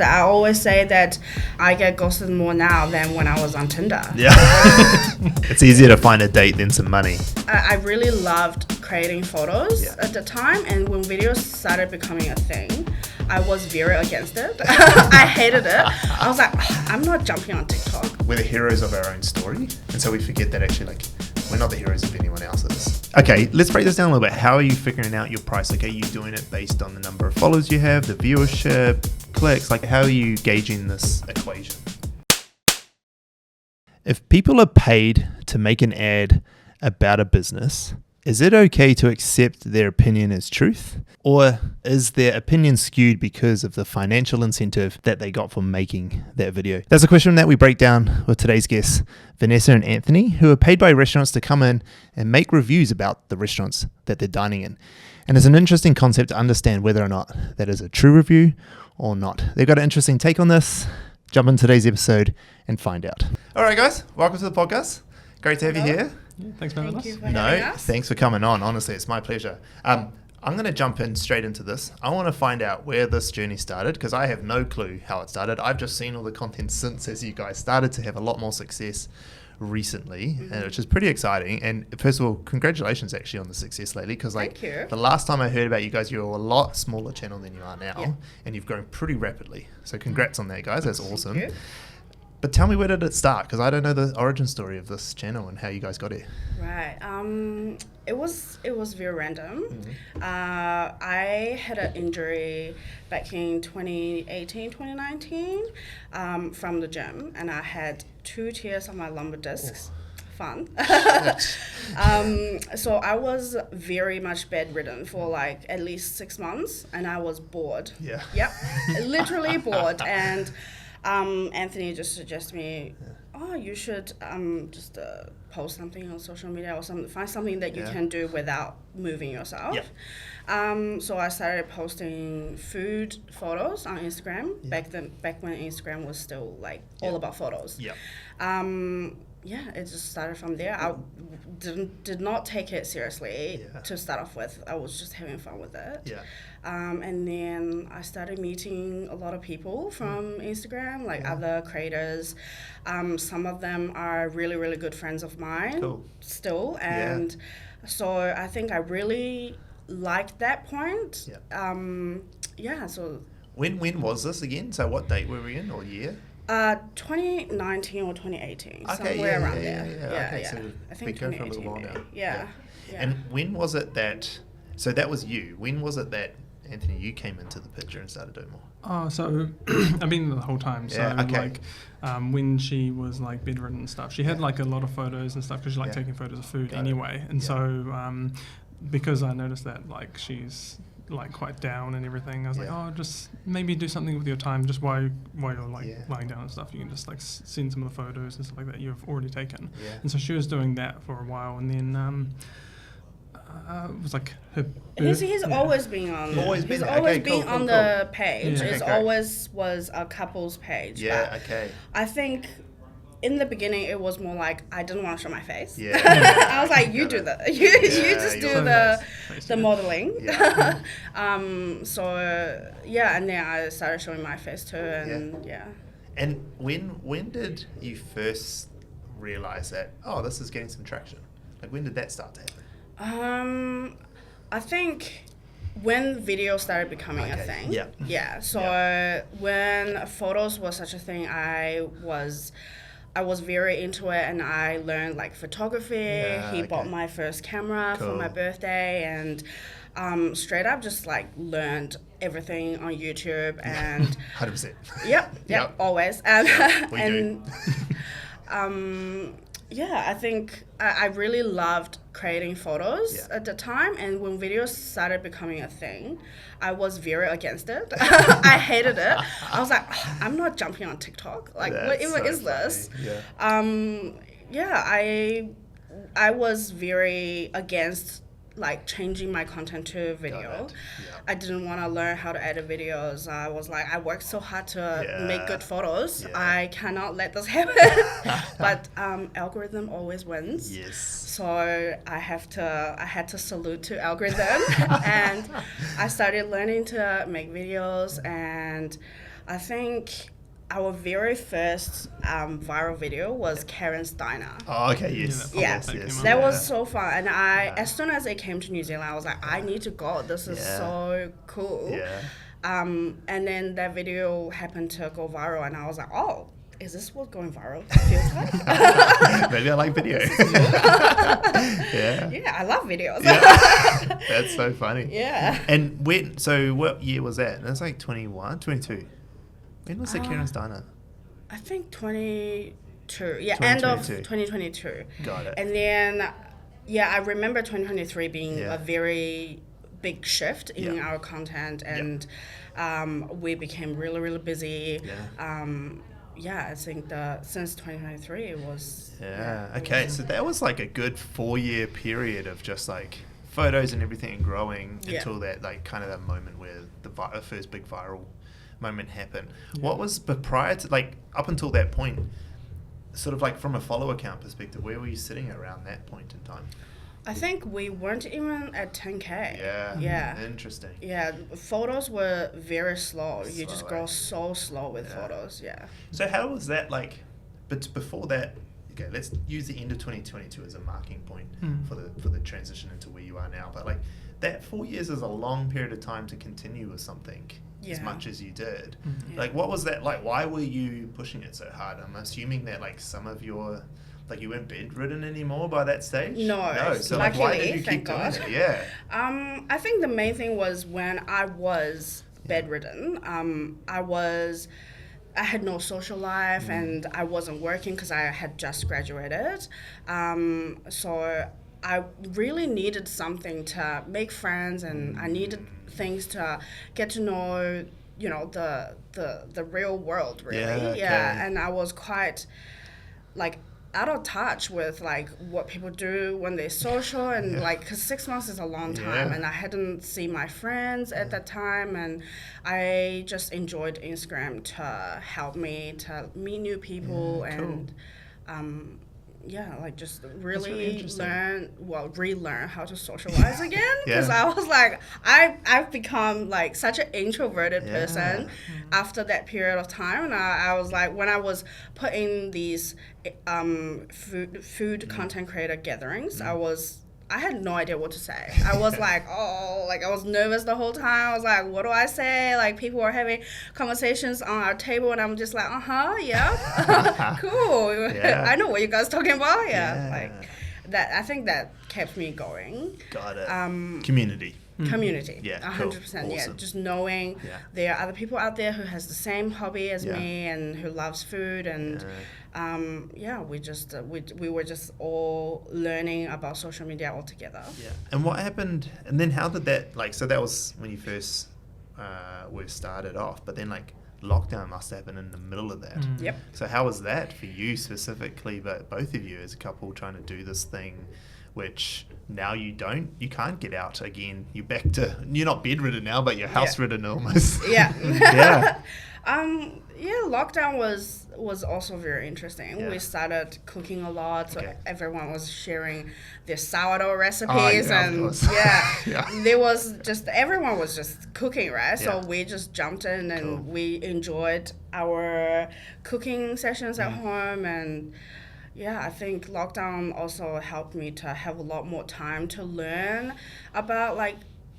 I always say that I get ghosted more now than when I was on Tinder. Yeah. It's easier to find a date than some money. I really loved creating photos Yeah. at the time, and when videos started becoming a thing, I was very against it. I hated it. I was like, I'm not jumping on TikTok. We're the heroes of our own story, and so we forget that actually, we're not the heroes of anyone else's. Okay, let's break this down a little bit. How are you figuring out your price? Are you doing it based on the number of followers you have, the viewership, clicks? How are you gauging this equation? If people are paid to make an ad about a business, is it okay to accept their opinion as truth? Or is their opinion skewed because of the financial incentive that they got from making that video? That's a question that we break down with today's guests, Vanessa and Anthony, who are paid by restaurants to come in and make reviews about the restaurants that they're dining in. And it's an interesting concept to understand whether or not that is a true review or not. They've got an interesting take on this. Jump into today's episode and find out. All right, guys, welcome to the podcast. Great to have you here. Yeah, thanks for having us. Thank you for having us. Thanks for coming on. Honestly, it's my pleasure. I'm going to jump in straight into this. I want to find out where this journey started because I have no clue how it started. I've just seen all the content since as you guys started to have a lot more success recently, and which is pretty exciting. And first of all, congratulations actually on the success lately because Thank you. the last time I heard about you guys, you were a lot smaller channel than you are now, and you've grown pretty rapidly. So congrats on that, guys. That's awesome. Thank you. But tell me, where did it start? Because I don't know the origin story of this channel and how you guys got here. Right. It was very random. I had an injury back in 2018, 2019 from the gym, and I had 2 tears on my lumbar discs. Fun. So I was very much bedridden for at least 6 months, and I was bored. Yeah. Yep. Literally bored. And Anthony just suggested me, you should just post something on social media or something. Find something that you can do without moving yourself. Yep. So I started posting food photos on Instagram back when Instagram was still all about photos. Yep. It just started from there. I did not take it seriously to start off with. I was just having fun with it. Yeah. And then I started meeting a lot of people from Instagram, other creators. Some of them are really, really good friends of mine still. And so I think I really liked that point. Yeah. So When was this again? So what date were we in or year? 2019 or 2018, Okay, somewhere around there. Okay, so I think been going for a 2018 little while maybe. now. Yeah. And when was it that, so that was you, when was it that, Anthony, you came into the picture and started doing more? Oh, so I've been there the whole time. So when she was bedridden and stuff, she had a lot of photos and stuff because she liked taking photos of food anyway. And so because I noticed that she's quite down and everything, I was just maybe do something with your time just while you're lying down and stuff. You can just send some of the photos and stuff like that you've already taken. And so she was doing that for a while, and then it was her He's always been on. Always he's been. always Okay, been cool, on cool, the page. Yeah. It Okay, always was a couple's page. Yeah, but okay. I think in the beginning it was more I didn't want to show my face. Yeah. I was like, you do that. You just do the modeling. Yeah. And then I started showing my face too, and And when did you first realize that, this is getting some traction? When did that start to happen? I think when video started becoming a thing. Yeah. So when photos was such a thing, I was very into it, and I learned photography. He bought my first camera for my birthday, and straight up just learned everything on YouTube and 100%. Yep, always. I think I really loved creating photos at the time, and when videos started becoming a thing, I was very against it. I hated it. I was like, I'm not jumping on TikTok. What even is this? I was very against changing my content to video. I didn't want to learn how to edit videos. I was I worked so hard to make good photos. I cannot let this happen. But algorithm always wins. Yes. So I had to salute to algorithm, and I started learning to make videos, and I think our very first viral video was Karen's Diner. Oh, okay, yes. Yes. That was so fun. And as soon as I came to New Zealand, I was like, I need to go. This is so cool. Yeah. And then that video happened to go viral, and I was like, oh, is this what going viral feels like? Maybe I like video. Yeah, I love videos. Yeah. That's so funny. Yeah. And what year was that? It was like 21, 22. When was the Karen's Diner? I think 22. Yeah, end of 2022. Got it. And then, I remember 2023 being a very big shift in our content, and we became really, really busy. I think since 2023 it was... Okay, so that was like a good 4-year period of just like photos and everything and growing until that like kind of that moment where the first big viral moment happened. What was, but prior to, like, up until that point, sort of like from a follower count perspective, where were you sitting around that point in time? I think we weren't even at 10K. Yeah. Interesting. Yeah, photos were very slow. You just grow so slow with photos. So how was that like? But before that, okay, let's use the end of 2022 as a marking point for the transition into where you are now. But like that 4 years is a long period of time to continue with something as much as you did. Like, what was that like? Why were you pushing it so hard? I'm assuming that like some of your, like, you weren't bedridden anymore by that stage? No. So luckily, like, why did you keep God. doing it? Yeah. I think the main thing was when I was bedridden, I had no social life and I wasn't working because I had just graduated. So I really needed something to make friends, and I needed things to get to know, the real world, really. And I was quite like out of touch with like what people do when they're social, and like, because 6 months is a long time, and I hadn't seen my friends at that time, and I just enjoyed Instagram to help me to meet new people and like just really relearn how to socialize again, because I was like, I've become like such an introverted person after that period of time, and I was like, when I was put in these food content creator gatherings, I had no idea what to say. I was like, I was nervous the whole time. I was like, what do I say? Like, people were having conversations on our table, and I'm just like, cool. I know what you guys talking about. Like that. I think that kept me going. Got it. Community. 100%. Awesome. Just knowing there are other people out there who has the same hobby as me and who loves food, and we were just all learning about social media all together. And what happened, and then how did that, like, so that was when you first were started off, but then like lockdown must happen in the middle of that. So how was that for you specifically, but both of you as a couple trying to do this thing, which now you can't get out again. You're not bedridden now, but you're house ridden almost. Lockdown was also very interesting. We started cooking a lot, so everyone was sharing their sourdough recipes, there was just, everyone was just cooking, right? So we just jumped in and we enjoyed our cooking sessions at home, and I think lockdown also helped me to have a lot more time to learn about like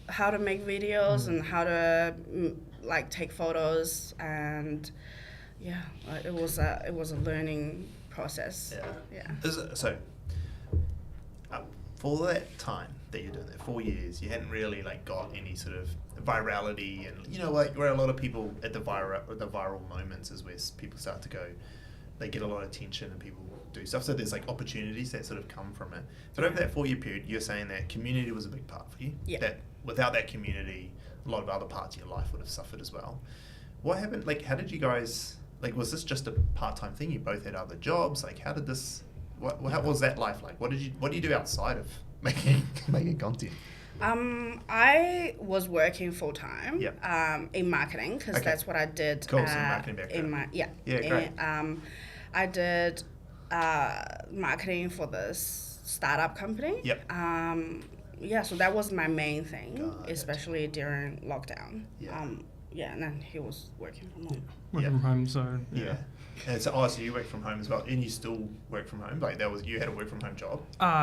how to make videos and how to like take photos, and it was a learning process. So for that time that you're doing that 4 years, you hadn't really like got any sort of virality, and like where a lot of people at the viral moments is where people start to go, they get a lot of attention and people do stuff. So there's like opportunities that sort of come from it. But over that 4 year period, you're saying that community was a big part for you. That without that community, a lot of other parts of your life would have suffered as well. What happened? Like, how did you guys, like, was this just a part-time thing? You both had other jobs. Like, how did this, how was that life like? What do you do outside of making content? I was working full time in marketing, because that's what I did. Cool, so marketing background. Great. I did marketing for this startup company. So that was my main thing, especially during lockdown. and then he was working from home. Working from home, so And so you work from home as well, and you still work from home. Like you had a work from home job.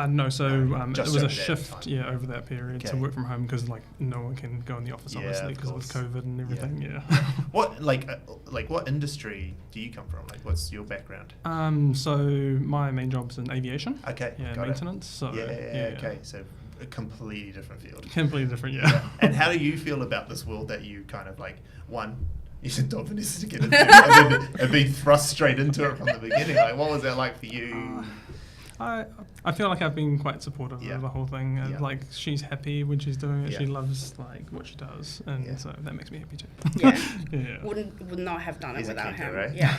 No, so it was a shift, time. over that period to work from home because like no one can go in the office obviously because with COVID and everything. What what industry do you come from? Like, what's your background? So my main job's in aviation. Okay. Maintenance. So okay. So a completely different field. Completely different, And how do you feel about this world that you kind of like you should told Vanessa to get into and be thrust straight into it from the beginning? Like, what was that like for you? I feel like I've been quite supportive of the whole thing. And like she's happy when she's doing it. She loves like what she does, and so that makes me happy too. Would not have done it without him. Right? Yeah,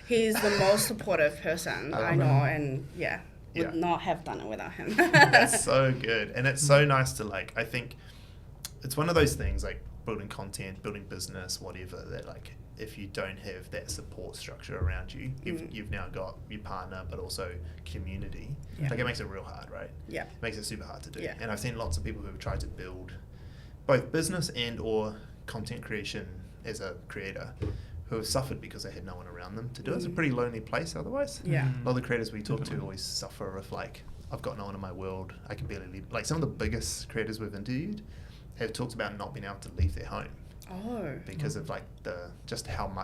he's the most supportive person I know, and would not have done it without him. That's so good, and it's so nice to like. I think it's one of those things like building content, building business, whatever, that like if you don't have that support structure around you, you've now got your partner but also community. Like it makes it real hard, right? It makes it super hard to do. And I've seen lots of people who have tried to build both business and or content creation as a creator who have suffered because they had no one around them to do it. It's a pretty lonely place otherwise. A lot of the creators we talk to always suffer with like, I've got no one in my world, I can barely leave. Like some of the biggest creators we've interviewed have talked about not being able to leave their home because of like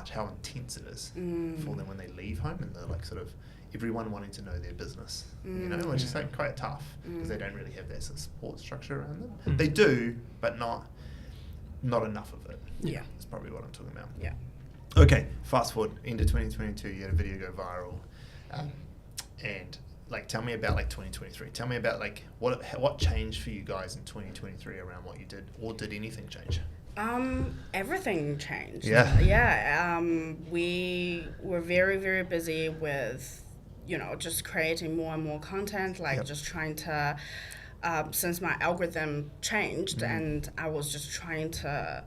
how intense it is for them when they leave home, and they're like sort of everyone wanting to know their business, which is like quite tough because they don't really have that sort of support structure around them. They do, but not enough of it. That's probably what I'm talking about. Okay, fast forward into 2022, you had a video go viral, and like tell me about like 2023. Tell me about like what changed for you guys in 2023 around what you did, or did anything change? Everything changed. We were very, very busy with just creating more and more content, like just trying to since my algorithm changed and I was just trying to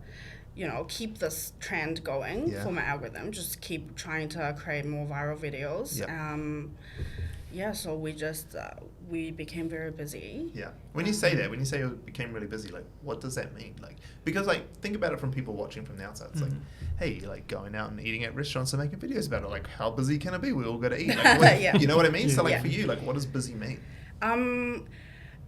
keep this trend going for my algorithm, just keep trying to create more viral videos. So we just we became very busy. When you say you became really busy, like what does that mean? Like because like think about it from people watching from the outside. It's like, hey, you're like going out and eating at restaurants and making videos about it. Like how busy can it be? We all got to eat. Like, you know what I mean? So like for you, like what does busy mean?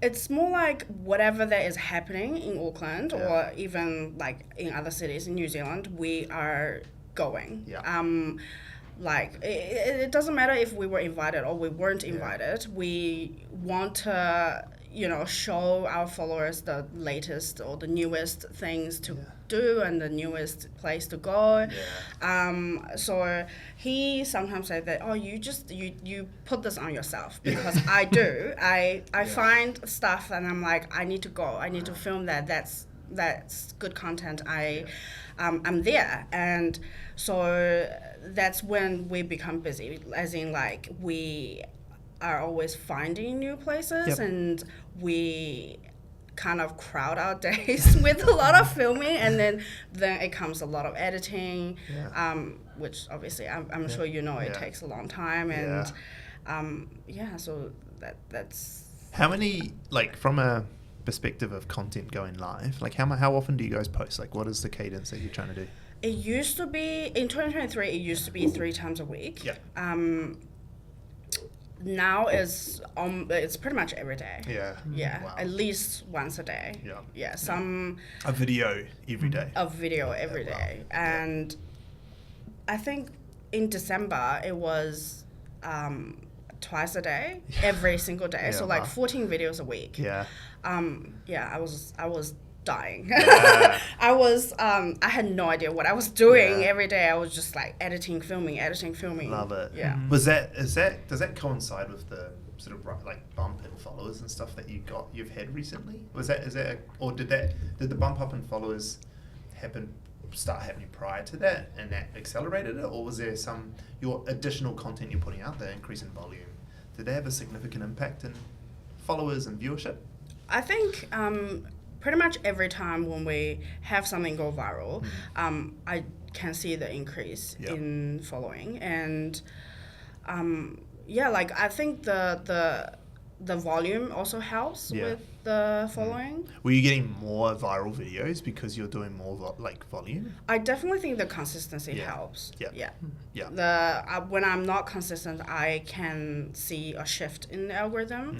It's more like whatever that is happening in Auckland or even like in other cities in New Zealand, we are going. Like it doesn't matter if we were invited or we weren't invited. We want to show our followers the latest or the newest things to do and the newest place to go. So he sometimes said that, oh, you put this on yourself, because I do. I find stuff and I'm like, I need to go. I need to film that. That's good content. I'm there, and so that's when we become busy, as in like we are always finding new places and we kind of crowd our days with a lot of filming, and then it comes a lot of editing, which obviously I'm sure it takes a long time, and so that's how many, like from a perspective of content going live, like how often do you guys post? Like what is the cadence that you're trying to do? It used to be in 2023. It used to be 3 times a week. Now it's pretty much every day. Wow. At least once a day. A video every day. A video every day, and I think in December it was twice a day, every single day. So like 14 videos a week. I was dying. I had no idea what I was doing every day. I was just like editing, filming. Love it. Does that coincide with the sort of like bump in followers and stuff that you've had recently? Did the bump up in followers start happening prior to that and that accelerated it, or was there your additional content you're putting out there, increase in volume, did they have a significant impact in followers and viewership? I think pretty much every time when we have something go viral, I can see the increase in following, and like I think the the volume also helps with the following. Were you getting more viral videos because you're doing more volume? I definitely think the consistency helps. Yeah. When I'm not consistent, I can see a shift in the algorithm.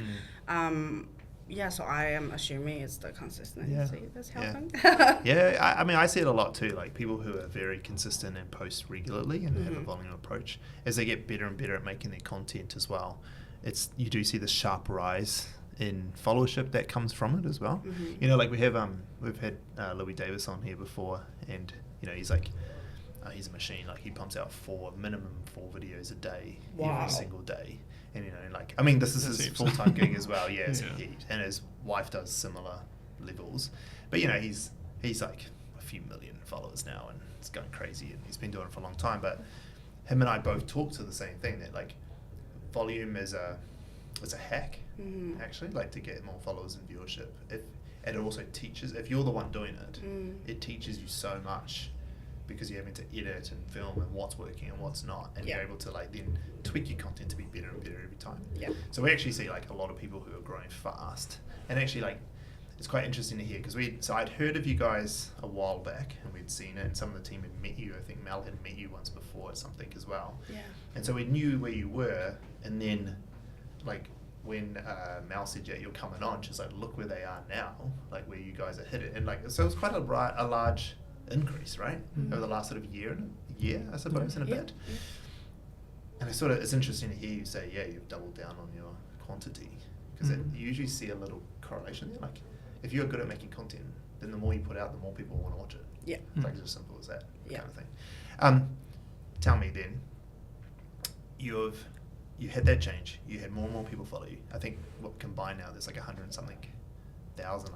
So I am assuming it's the consistency that's helping. I mean, I see it a lot too. Like people who are very consistent and post regularly and have a volume approach, as they get better and better at making their content as well, you do see the sharp rise in followership that comes from it as well. You know, like we've had Louis Davis on here before, and you know he's like he's a machine. Like he pumps out minimum four videos a day every single day. And you know, like I mean, this is his full-time gig as well. And his wife does similar levels. But you know, he's like a few million followers now, and it's going crazy. And he's been doing it for a long time. But him and I both talk to the same thing, that like volume is a hack actually, like to get more followers and viewership. And it also teaches, if you're the one doing it, it teaches you so much. Because you're having to edit and film and what's working and what's not, and you're able to like then tweak your content to be better and better every time. So we actually see like a lot of people who are growing fast, and actually like it's quite interesting to hear, because I'd heard of you guys a while back and we'd seen it, and some of the team had met you. I think Mel had met you once before or something as well. And so we knew where you were, and then like when Mel said you're coming on, she's like, look where they are now, like where you guys are hit and like so it was quite a large increase, right? Over the last sort of year, I suppose, and a bit. And it's interesting to hear you say, you've doubled down on your quantity, because you usually see a little correlation there. Like, if you're good at making content, then the more you put out, the more people want to watch it. Like, it's as simple as that kind of thing. Tell me then, you had that change. You had more and more people follow you. I think what combined now, there's like 100-something thousand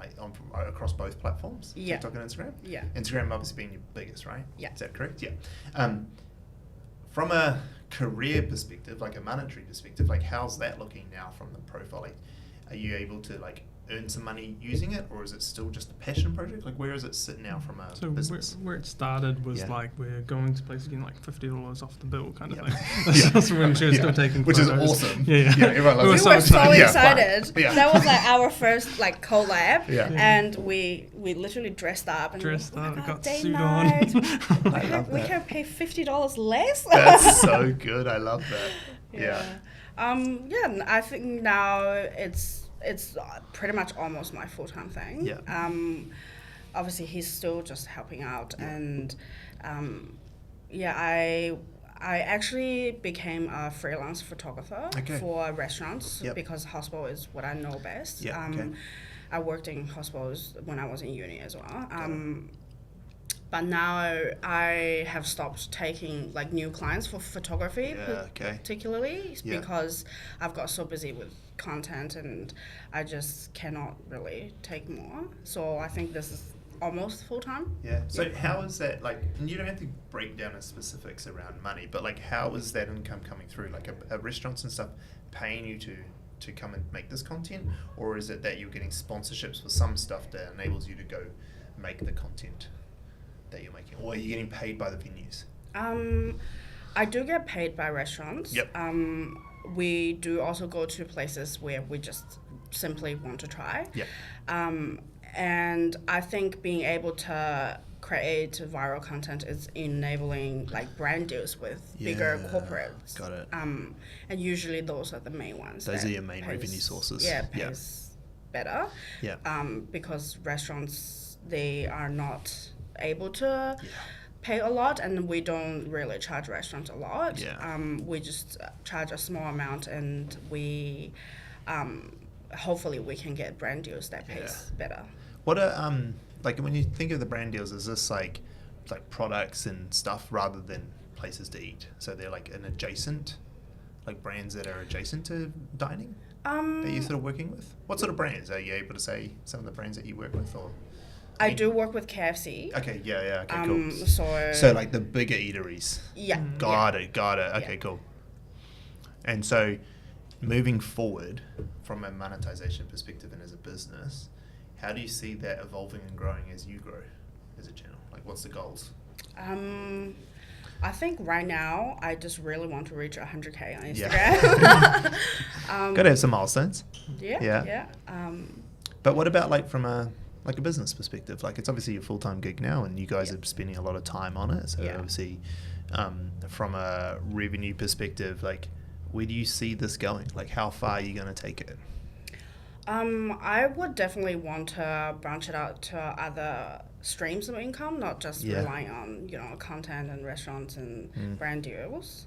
across both platforms, TikTok and Instagram. Instagram obviously being your biggest, right? Is that correct? From a career perspective, like a monetary perspective, like how's that looking now from the profile? Like, are you able to like earn some money using it, or is it still just a passion project? Like, where does it sit now from a business? Where it started was like we're going to places getting like $50 off the bill kind of thing. That's when she was still taking which photos. is awesome. Everyone we were so excited. Yeah. That was like our first like collab, and we literally dressed up, got suit on. on. I love we that. can pay $50 less. That's so good. I love that. I think now it's pretty much almost my full-time thing. Obviously he's still just helping out, and I actually became a freelance photographer for restaurants because hospital is what I know best. I worked in hospitals when I was in uni as well. But now I have stopped taking like new clients for photography, particularly because I've got so busy with content and I just cannot really take more. So I think this is almost full time. So how is that, like, and you don't have to break down the specifics around money, but like how is that income coming through? Like are restaurants and stuff paying you to come and make this content, or is it that you're getting sponsorships for some stuff that enables you to go make the content that you're making, or are you getting paid by the venues? I do get paid by restaurants. We do also go to places where we just simply want to try. And I think being able to create viral content is enabling like brand deals with bigger corporates. Got it. And usually those are the main ones. Those are your main revenue sources. Pays better. Because restaurants, they are not able to pay a lot, and we don't really charge restaurants a lot. We just charge a small amount, and we hopefully we can get brand deals that pays better. What are like when you think of the brand deals, is this like products and stuff rather than places to eat? So they're like an adjacent, like brands that are adjacent to dining that you're sort of working with? What sort of brands? Are you able to say some of the brands that you work with, or? I do work with KFC. Okay, okay, cool. So like the bigger eateries. Got it. Okay, cool. And so moving forward from a monetization perspective and as a business, how do you see that evolving and growing as you grow as a channel? Like, what's the goals? I think right now I just really want to reach 100K on Instagram. Yeah. Got to have some milestones. Yeah. But what about like from a business perspective? Like it's obviously a full-time gig now, and you guys are spending a lot of time on it. So obviously, from a revenue perspective, like where do you see this going? Like how far are you going to take it? I would definitely want to branch it out to other streams of income, not just relying on, content and restaurants and brand deals.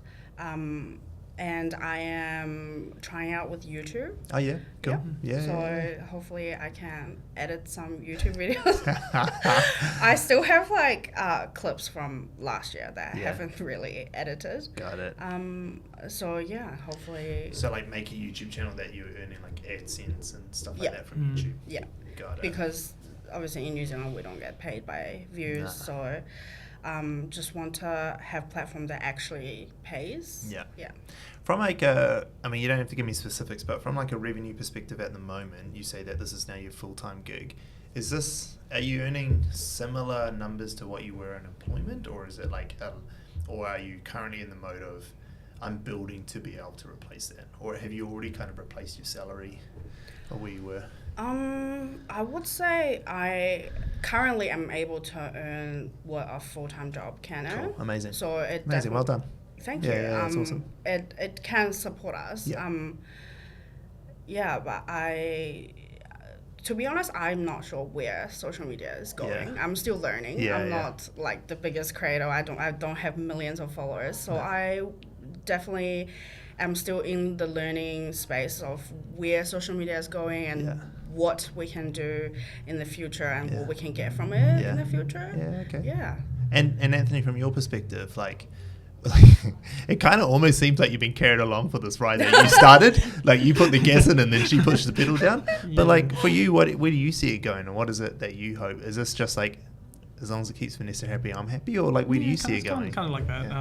And I am trying out with YouTube. Oh, yeah? Cool. Yeah. So hopefully I can edit some YouTube videos. I still have like clips from last year that I haven't really edited. Got it. So yeah, hopefully. So like make a YouTube channel that you're earning like AdSense and stuff like that from YouTube. Yeah. Got it. Because obviously in New Zealand we don't get paid by views, so just want to have platform that actually pays. Yeah. From like you don't have to give me specifics, but from like a revenue perspective at the moment, you say that this is now your full-time gig. Are you earning similar numbers to what you were in employment, or is it like, or are you currently in the mode of, I'm building to be able to replace that, or have you already kind of replaced your salary, or where you were? I would say I currently am able to earn what a full-time job can earn. Cool. Amazing. So it amazing. Well done. Thank you. Yeah, that's awesome. It can support us. Yeah. But to be honest, I'm not sure where social media is going. Yeah. I'm still learning. I'm not like the biggest creator. I don't have millions of followers. So I definitely am still in the learning space of where social media is going and what we can do in the future and what we can get from it in the future. Yeah. Okay. Yeah. And Anthony, from your perspective, like it kind of almost seems like you've been carried along for this ride that you started. Like you put the gas in and then she pushed the pedal down. But like for you, where do you see it going, and what is it that you hope? Is this just like, as long as it keeps Vanessa happy, I'm happy, or like where do you see it going? Kind of like that.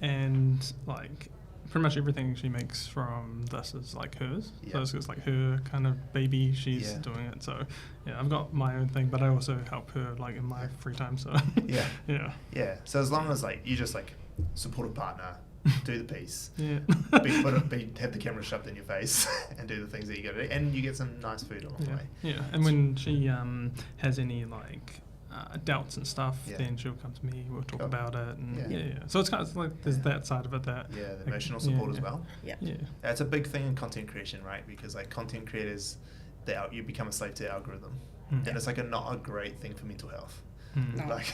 And like pretty much everything she makes from this is like hers. So it's like her kind of baby. She's doing it. So I've got my own thing, but I also help her like in my free time. So yeah. So as long as like you just like supportive partner, do the piece, have the camera shoved in your face, and do the things that you got to do, and you get some nice food along the way. Yeah, and when she has any like doubts and stuff, then she'll come to me. We'll talk about it, and So it's kind of like there's that side of it that the emotional support as well. Yeah, that's a big thing in content creation, right? Because like content creators, you become a slave to the algorithm, and it's like not a great thing for mental health. No. Like,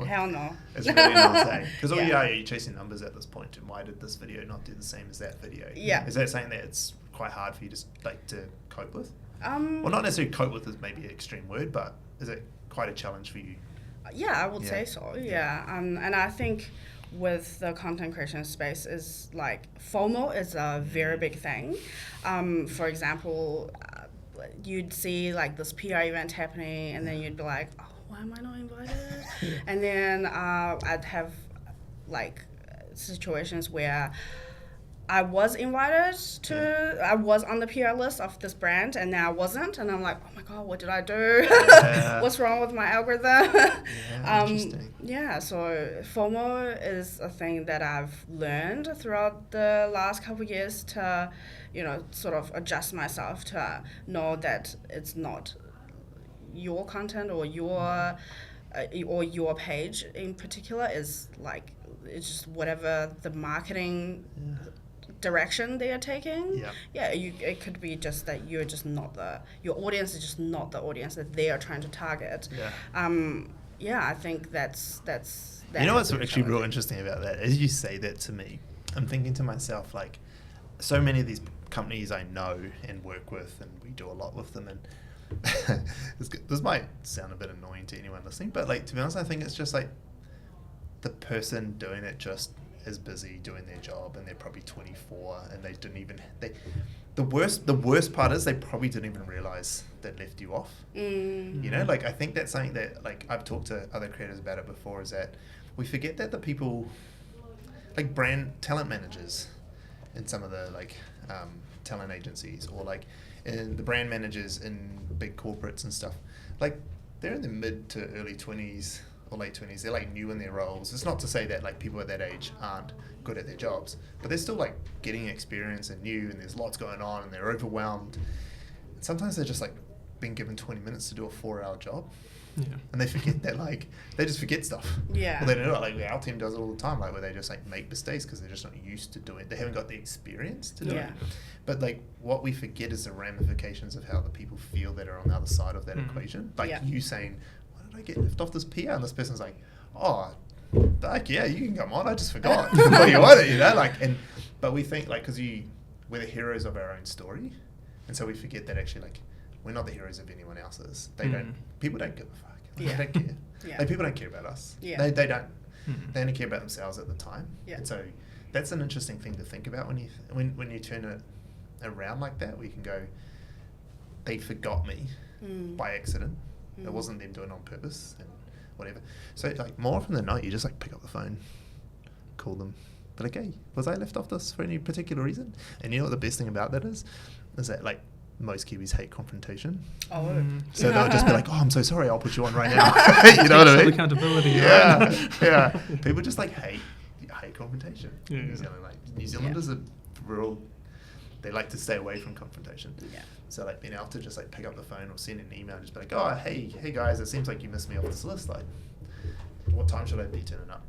hell no. It's really not saying, because all you are chasing numbers at this point. And why did this video not do the same as that video? Yeah. Is that saying that it's quite hard for you to cope with? Well, not necessarily cope with is maybe an extreme word, but is it quite a challenge for you? Yeah, I would say so. Yeah. And I think with the content creation space is like FOMO is a very big thing. For example, you'd see like this PR event happening, and then you'd be like, oh, why am I not invited? And then I'd have like situations where I was invited to, I was on the PR list of this brand, and now I wasn't, and I'm like, oh my god, what did I do? What's wrong with my algorithm? Interesting. So FOMO is a thing that I've learned throughout the last couple of years to, sort of adjust myself to know that it's not your content or your page in particular is like, it's just whatever the marketing direction they are taking. It could be just that you're just not your audience is just not the audience that they are trying to target. I think that's you know what's actually real interesting about that, as you say that to me, I'm thinking to myself, like, so many of these companies I know and work with, and we do a lot with them, and this might sound a bit annoying to anyone listening, but like, to be honest, I think it's just like the person doing it just is busy doing their job, and they're probably 24, and they didn't even the worst part is they probably didn't even realize that left you off. Like, I think that's something that, like, I've talked to other creators about it before, is that we forget that the people like talent managers in some of the like talent agencies, or like in the brand managers in big corporates and stuff, like they're in the mid to early 20s or late 20s, they're like new in their roles. It's not to say that like people at that age aren't good at their jobs, but they're still like getting experience and new, and there's lots going on, and they're overwhelmed. And sometimes they're just like being given 20 minutes to do a 4-hour job. Yeah. And they forget that, like, they just forget stuff. Yeah. Well, they don't know it. Like, our team does it all the time, like, where they just, like, make mistakes because they're just not used to doing it. They haven't got the experience to do it. But, like, what we forget is the ramifications of how the people feel that are on the other side of that equation. Like, you saying, why did I get left off this PR? And this person's like, oh, like, yeah, you can come on. I just forgot. But you want it, you know? Like, but we think, like, because we're the heroes of our own story. And so we forget that actually, like, we're not the heroes of anyone else's. People don't give a fuck. Like, they don't care. Like, people don't care about us. They don't. They only care about themselves at the time. And so that's an interesting thing to think about when you turn it around like that, where you can go, they forgot me by accident. It wasn't them doing it on purpose and whatever. So like more often than not, you just like pick up the phone, call them, but like, hey, was I left off this for any particular reason? And you know what the best thing about that is that like most Kiwis hate confrontation. So they'll just be like, oh, I'm so sorry, I'll put you on right now. You know what I mean? Accountability. Yeah. People just like hate confrontation. New Zealanders are real, they like to stay away from confrontation. So like being able to just like pick up the phone or send an email and just be like, oh, hey guys, it seems like you missed me off this list. Like, what time should I be turning up?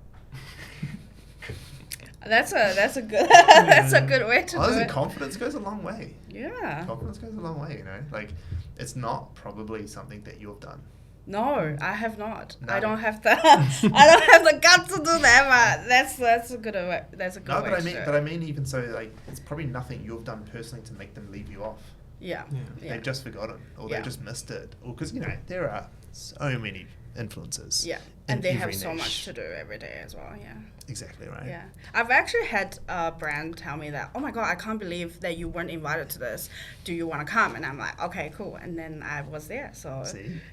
That's a good that's a good way to do it. Confidence goes a long way. Yeah. Confidence goes a long way, you know. Like, it's not probably something that you've done. No, I have not. No. I don't have the guts to do that. But that's a good way. That's a good way. No, but I mean, even so, like, it's probably nothing you've done personally to make them leave you off. Yeah. They've just forgotten, or they just missed it, or because there are so many influencers. Yeah, and they have so much to do every day as well. Yeah. Exactly right. Yeah, I've actually had a brand tell me that, oh my God, I can't believe that you weren't invited to this. Do you want to come? And I'm like, okay, cool. And then I was there. So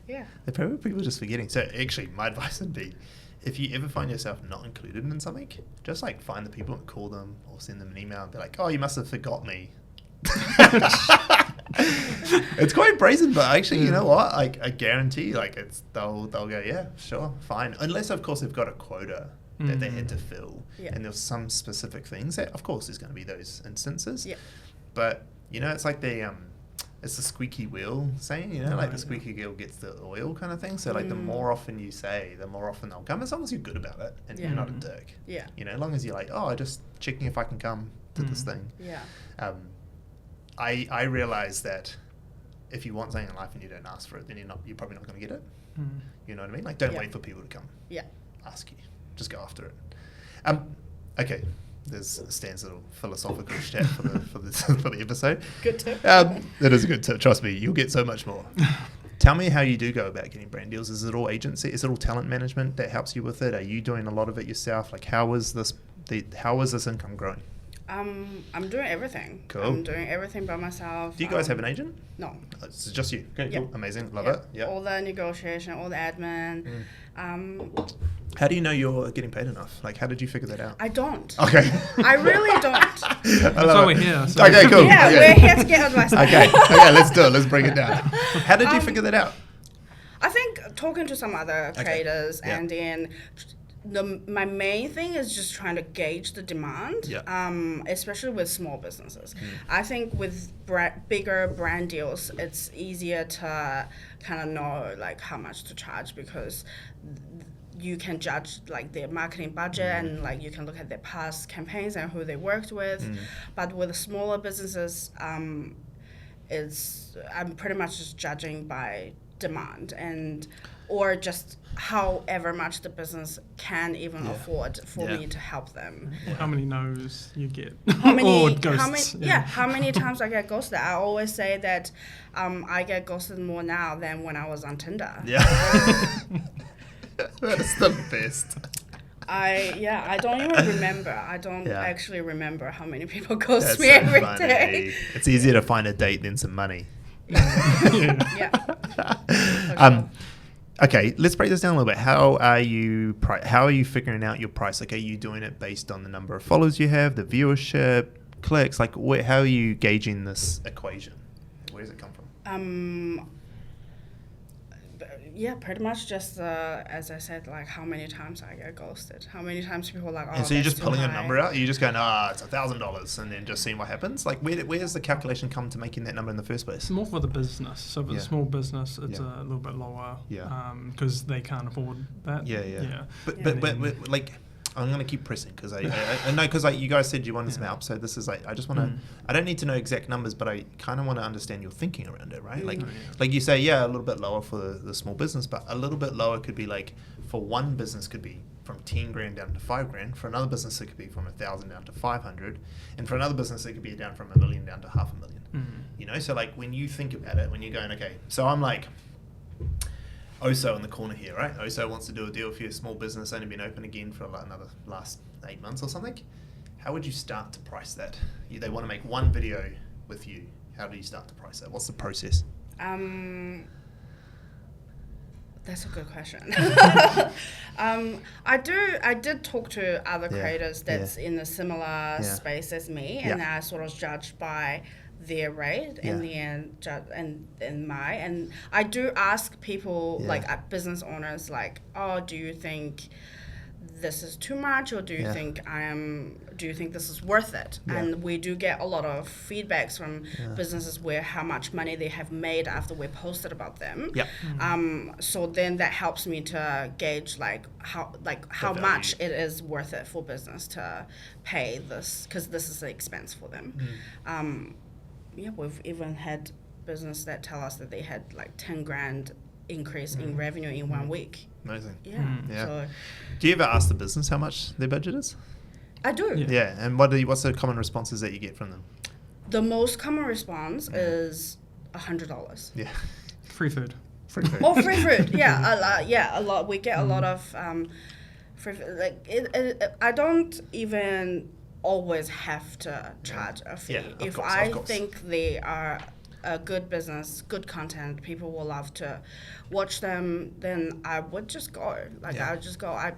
yeah. They're probably people just forgetting. So actually, my advice would be, if you ever find yourself not included in something, just like find the people and call them or send them an email and be like, oh, you must have forgot me. It's quite brazen, but actually, you know what? I guarantee, like, they'll go, yeah, sure, fine. Unless, of course, they've got a quota that they had to fill, and there's some specific things that, of course, there's going to be those instances. Yeah. But it's like it's the squeaky wheel saying, the squeaky wheel gets the oil kind of thing. So like the more often you say, the more often they'll come, as long as you're good about it and you're not a dick. Yeah. As long as you're like, oh, just checking if I can come to this thing. Yeah. I realize that if you want something in life and you don't ask for it, then you're probably not going to get it. You know what I mean? Like, don't wait for people to come. Yeah. Ask you. Just go after it. Okay. There's Stan's little philosophical chat for the episode. Good tip. That is a good tip. Trust me, you'll get so much more. Tell me how you do go about getting brand deals. Is it all agency? Is it all talent management that helps you with it? Are you doing a lot of it yourself? Like, how is this income growing? I'm doing everything. Cool. I'm doing everything by myself. Do you guys have an agent? No. It's just you. Okay, cool. Amazing. Love it. Yeah. All the negotiation, all the admin. How do you know you're getting paid enough? Like, how did you figure that out? I don't. Okay. I really don't. That's why we're here. So. Okay, cool. Yeah, we're here to get advice. Okay, let's do it. Let's break it down. How did you figure that out? I think talking to some other creators and then my main thing is just trying to gauge the demand, especially with small businesses. I think with bigger brand deals, it's easier to kind of know like how much to charge because you can judge like their marketing budget and like you can look at their past campaigns and who they worked with. But with smaller businesses, I'm pretty much just judging by demand or just however much the business can even afford for me to help them. How many no's you get? How many, or ghosts. How many times I get ghosted? I always say that I get ghosted more now than when I was on Tinder. Yeah. That's the best. I don't even remember. I don't actually remember how many people ghost me every day. It's easier to find a date than some money. Okay, let's break this down a little bit. How are you figuring out your price? Like, are you doing it based on the number of followers you have, the viewership, clicks? Like, how are you gauging this equation? Where does it come from? Yeah, pretty much just as I said, like how many times I get ghosted, how many times people are like, oh, and so you're that's just too pulling a high. number out. You're just going, it's $1,000, and then just seeing what happens. Like, where does the calculation come to making that number in the first place? It's more for the business. So for the small business, it's a little bit lower. Yeah. Because they can't afford that. Yeah. But like, I'm going to keep pressing because I know, because like you guys said you wanted some help. So this is like, I just want to, I don't need to know exact numbers, but I kind of want to understand your thinking around it, right? Like you say, a little bit lower for the small business, but a little bit lower could be like, for one business could be from 10 grand down to 5 grand. For another business, it could be from 1,000 down to 500. And for another business, it could be down from $1 million down to $500,000. You know, so like when you think about it, when you're going, okay, so I'm like, Oso in the corner here, right? Oso wants to do a deal for your small business, only been open again for like another last 8 months or something. How would you start to price that? They want to make one video with you. How do you start to price that? What's the process? That's a good question. I did talk to other creators that's in a similar space as me, and I sort of judged by their rate in the end, and I do ask people like business owners, like, oh, do you think this is too much, or do you think do you think this is worth it? And we do get a lot of feedbacks from businesses where how much money they have made after we posted about them. So then that helps me to gauge how much it is worth it for business to pay this, because this is an expense for them. We've even had business that tell us that they had like 10 grand increase in revenue in 1 week. Amazing. So, do you ever ask the business how much their budget is? I do. And what's the common responses that you get from them? The most common response is $100. Yeah. Free food. Free food. Oh, free food. A lot. We get a lot of free food. Like I don't even always have to charge a fee. If I think they are a good business, good content, people will love to watch them, then I would just go. I would just go. I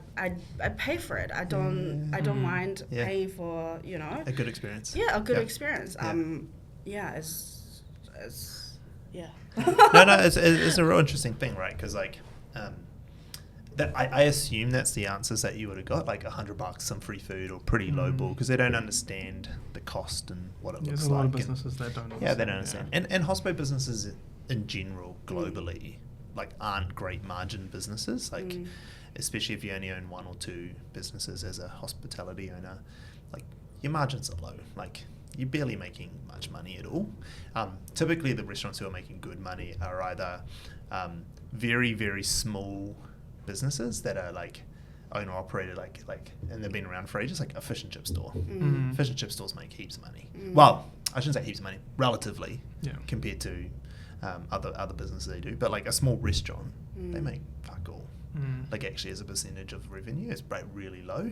pay for it. I don't mind paying for, a good experience. A good experience. It's a real interesting thing, right? Because like I assume that's the answers that you would have got, like $100, some free food, or pretty low ball, because they don't understand the cost and what it looks like. There's a lot of businesses that don't understand. Yeah, they don't understand. And hospo businesses in general, globally, like aren't great margin businesses. Like, especially if you only own 1 or 2 businesses as a hospitality owner, like your margins are low. Like you're barely making much money at all. Typically, the restaurants who are making good money are either very, very small businesses that are like owner operated, like and they've been around for ages, like a fish and chip store. Fish and chip stores make heaps of money. Well, I shouldn't say heaps of money, relatively, compared to other businesses they do. But like a small restaurant, they make fuck all. Like actually as a percentage of revenue, it's really low.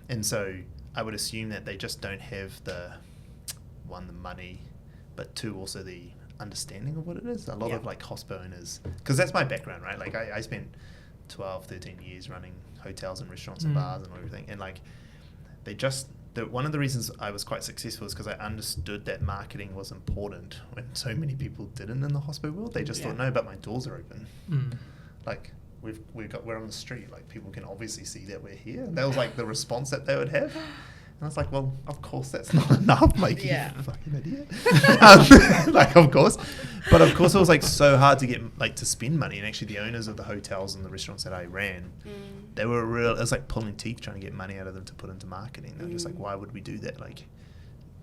And so I would assume that they just don't have the money, but 2, also the understanding of what it is. A lot of like hospo owners, because that's my background, right? Like I spent 12, 13 years running hotels and restaurants and bars and everything, and like one of the reasons I was quite successful is because I understood that marketing was important when so many people didn't in the hospo world. They just thought, no, but my doors are open. Like we're on the street, like people can obviously see that we're here. And that was like the response that they would have. And I was like, well, of course that's not enough. Like, you fucking idiot. Like, of course. But of course it was like so hard to get, like, to spend money. And actually the owners of the hotels and the restaurants that I ran, they were it was like pulling teeth trying to get money out of them to put into marketing. They were just like, why would we do that? Like,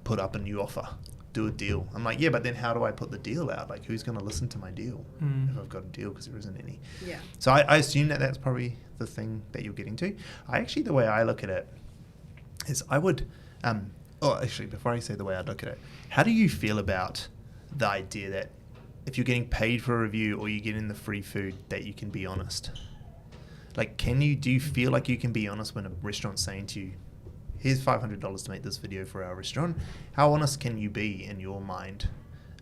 put up a new offer, do a deal. I'm like, yeah, but then how do I put the deal out? Like, who's going to listen to my deal if I've got a deal, because there isn't any? So I assume that that's probably the thing that you're getting to. The way I look at it is I would, actually, before I say the way I look at it, how do you feel about the idea that if you're getting paid for a review or you're getting the free food, that you can be honest? Like, do you feel like you can be honest when a restaurant's saying to you, here's $500 to make this video for our restaurant? How honest can you be in your mind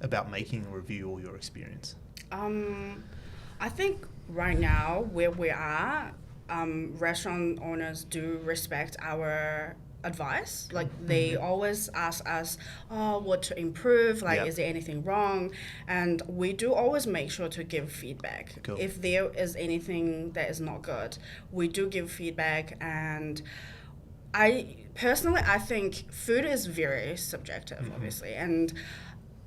about making a review or your experience? I think right now where we are, restaurant owners do respect our advice. Like they always ask us, what to improve, like is there anything wrong, and we do always make sure to give feedback. Cool. If there is anything that is not good, we do give feedback. And I think food is very subjective, obviously, and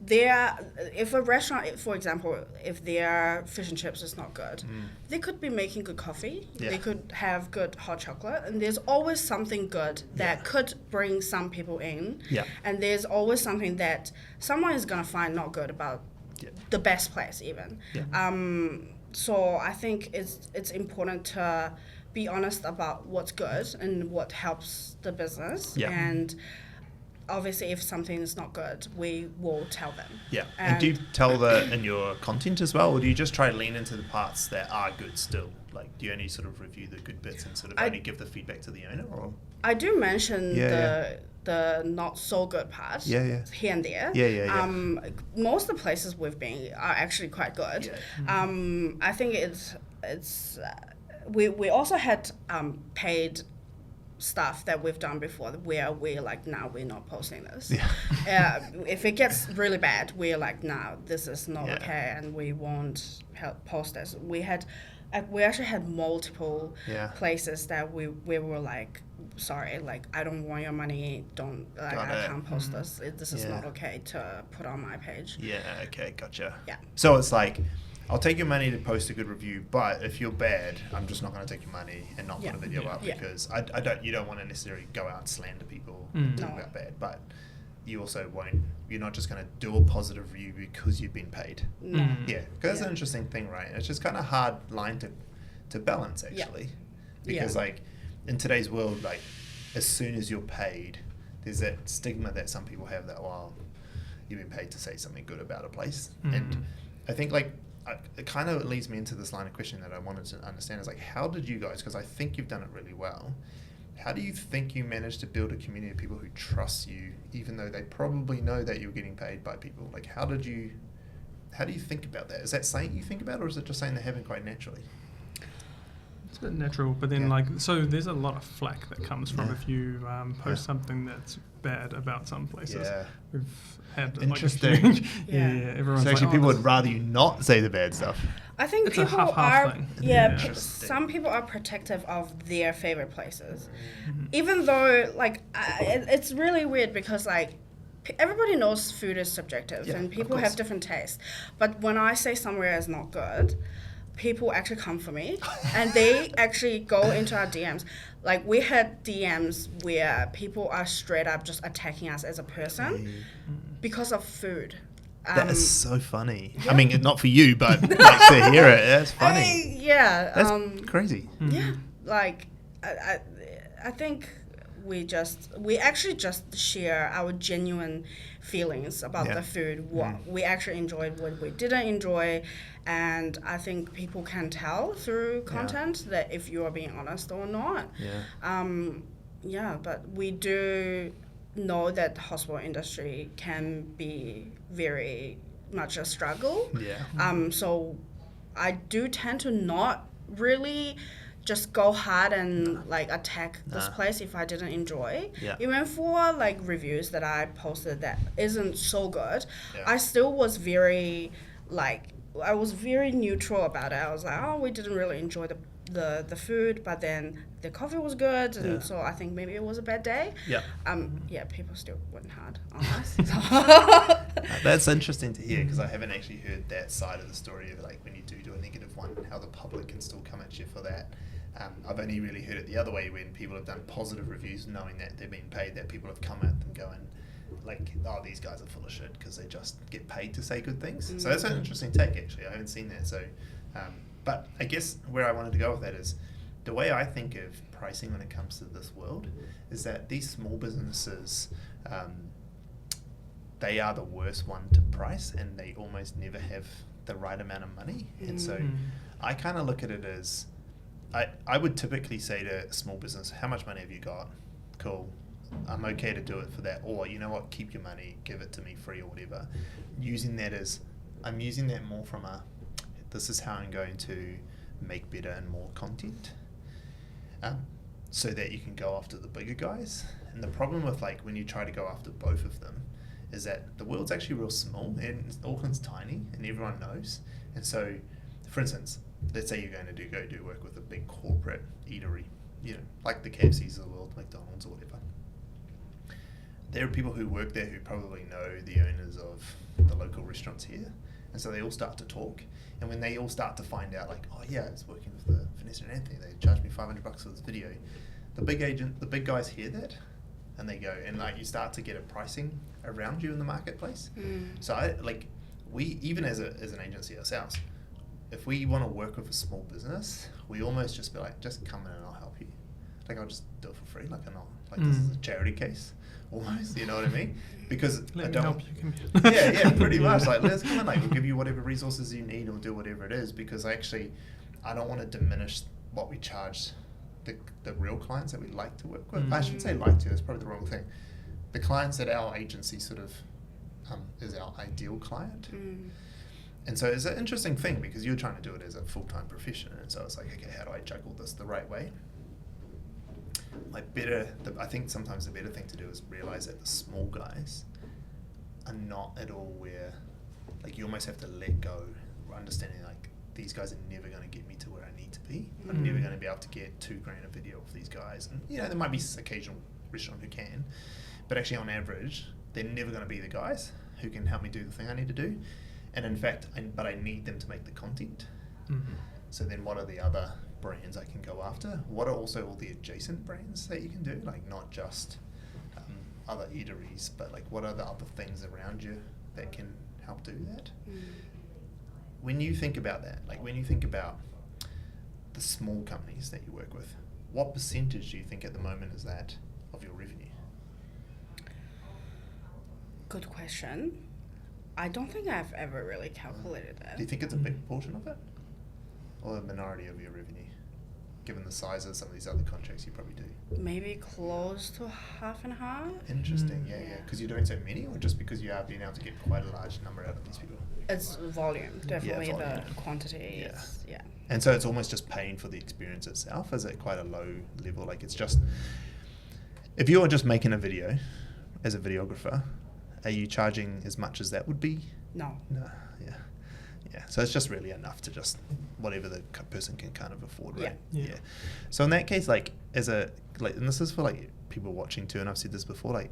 if a restaurant, for example, if their fish and chips is not good, they could be making good coffee, they could have good hot chocolate, and there's always something good that could bring some people in, and there's always something that someone is going to find not good about the best place even. So I think it's important to be honest about what's good and what helps the business, and obviously, if something is not good, we will tell them. Yeah. And do you tell that in your content as well, or do you just try to lean into the parts that are good still? Like, do you only sort of review the good bits and sort of only give the feedback to the owner? Or? I do mention the not so good parts here and there. Most of the places we've been are actually quite good. I think we also had paid stuff that we've done before where we're like, nah, we're not posting this. If it gets really bad, we're like, nah, this is not okay, and we won't post this. We actually had multiple places that we were like, sorry, like I don't want your money, I can't post this. This is not okay to put on my page. Okay, gotcha. So it's like, I'll take your money to post a good review, but if you're bad, I'm just not going to take your money and not put a video up because you don't want to necessarily go out and slander people and talk about bad, but you also won't, you're not just going to do a positive review because you've been paid. Because that's an interesting thing, right? It's just kind of hard line to balance actually, because like in today's world, like as soon as you're paid, there's that stigma that some people have that, well, you've been paid to say something good about a place. And I think like, it kind of leads me into this line of question that I wanted to understand is like, how did you guys, because I think you've done it really well, how do you think you managed to build a community of people who trust you, even though they probably know that you're getting paid by people? Like, how do you think about that? Is that something you think about, or is it just something that happened quite naturally? It's a bit natural, but then so there's a lot of flack that comes from if you post something that's bad about some places. We've had interesting. Like everyone's so actually, people would rather you not say the bad stuff. I think it's people a half thing. Some people are protective of their favorite places, even though like it's really weird because like everybody knows food is subjective and people have different tastes. But when I say somewhere is not good, people actually come for me and they actually go into our DMs. Like we had DMs where people are straight up just attacking us as a person because of food. That is so funny. I mean, not for you, but like to hear it, that's funny. That's crazy. Yeah, like I think we actually just share our genuine feelings about the food, what we actually enjoyed, what we didn't enjoy, and I think people can tell through content that if you are being honest or not. But we do know that the hospital industry can be very much a struggle. So I do tend to not really just go hard and like attack this place if I didn't enjoy. Even for like reviews that I posted that isn't so good, I still was very neutral about it. I was like, oh, we didn't really enjoy the food, but then the coffee was good, and so I think maybe it was a bad day. People still went hard on us. That's interesting to hear because I haven't actually heard that side of the story of like when you do a negative one, how the public can still come at you for that. I've only really heard it the other way when people have done positive reviews knowing that they're being paid, that people have come at them going like, oh, these guys are full of shit because they just get paid to say good things. So that's an interesting take actually. I haven't seen that. So but I guess where I wanted to go with that is the way I think of pricing when it comes to this world is that these small businesses, they are the worst one to price and they almost never have the right amount of money. And so I kind of look at it as, I would typically say to a small business, how much money have you got? Cool. I'm okay to do it for that. Or, you know what, keep your money, give it to me free or whatever. I'm using that more from this is how I'm going to make better and more content. So that you can go after the bigger guys. And the problem with like when you try to go after both of them is that the world's actually real small and Auckland's tiny and everyone knows. And so, for instance, let's say you're going to go do work with a big corporate eatery, like the KFCs of the world, McDonald's or whatever. There are people who work there who probably know the owners of the local restaurants here. And so they all start to talk. And when they all start to find out, like, oh yeah, I was working with Vanessa and Anthony, they charged me $500 for this video. The big guys hear that, and they go, and like you start to get a pricing around you in the marketplace. So we even as an agency ourselves, if we want to work with a small business, we almost just be like, just come in and I'll help you. Like I'll just do it for free, like this is a charity case. Almost, you know what I mean? Because Let me help you. yeah, pretty much. Like, let's come in, like, we'll give you whatever resources you need, or do whatever it is. Because I don't want to diminish what we charge the real clients that we like to work with. I shouldn't say like to. That's probably the wrong thing. The clients that our agency sort of is our ideal client. And so it's an interesting thing because you're trying to do it as a full-time profession, and so it's like, okay, how do I juggle this the right way? I think sometimes the better thing to do is realize that the small guys are not at all where, like, you almost have to let go, understanding like these guys are never going to get me to where I need to be. I'm never going to be able to get $2,000 a video of these guys, and there might be occasional restaurant who can, but actually on average they're never going to be the guys who can help me do the thing I need to do. And in fact, but I need them to make the content. So then what are the other brands I can go after? What are also all the adjacent brands that you can do? Like not just other eateries, but like what are the other things around you that can help do that? When you think about that, like when you think about the small companies that you work with, what percentage do you think at the moment is that of your revenue? Good question. I don't think I've ever really calculated that. Do you think it's a big portion of it? Or a minority of your revenue? Given the size of some of these other contracts you probably do. Maybe close to half and half. Interesting, yeah. Because you're doing so many, or just because you are being able to get quite a large number out of these people? It's volume, definitely the quantity. Yeah. And so it's almost just paying for the experience itself. Is it quite a low level? Like it's just, if you're just making a video as a videographer, are you charging as much as that would be? No. Yeah, so it's just really enough to just whatever the person can kind of afford, right? Yeah. So in that case, like and this is for like people watching too, and I've said this before, like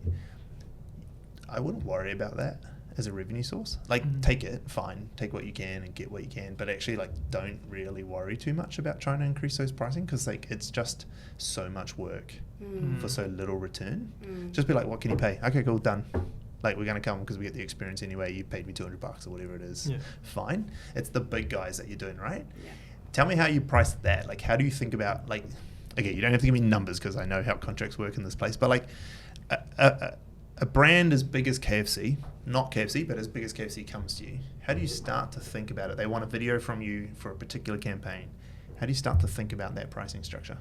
I wouldn't worry about that as a revenue source. Like take it, fine, take what you can and get what you can, but actually like don't really worry too much about trying to increase those pricing because like it's just so much work for so little return. Just be like, what can you pay? Okay, cool, done. Like, we're going to come because we get the experience anyway. You paid me $200 or whatever it is. Yeah. Fine. It's the big guys that you're doing, right? Yeah. Tell me how you price that. Like, how do you think about, like, okay, you don't have to give me numbers because I know how contracts work in this place, but like a brand as big as KFC, not KFC, but as big as KFC comes to you, how do you start to think about it? They want a video from you for a particular campaign. How do you start to think about that pricing structure?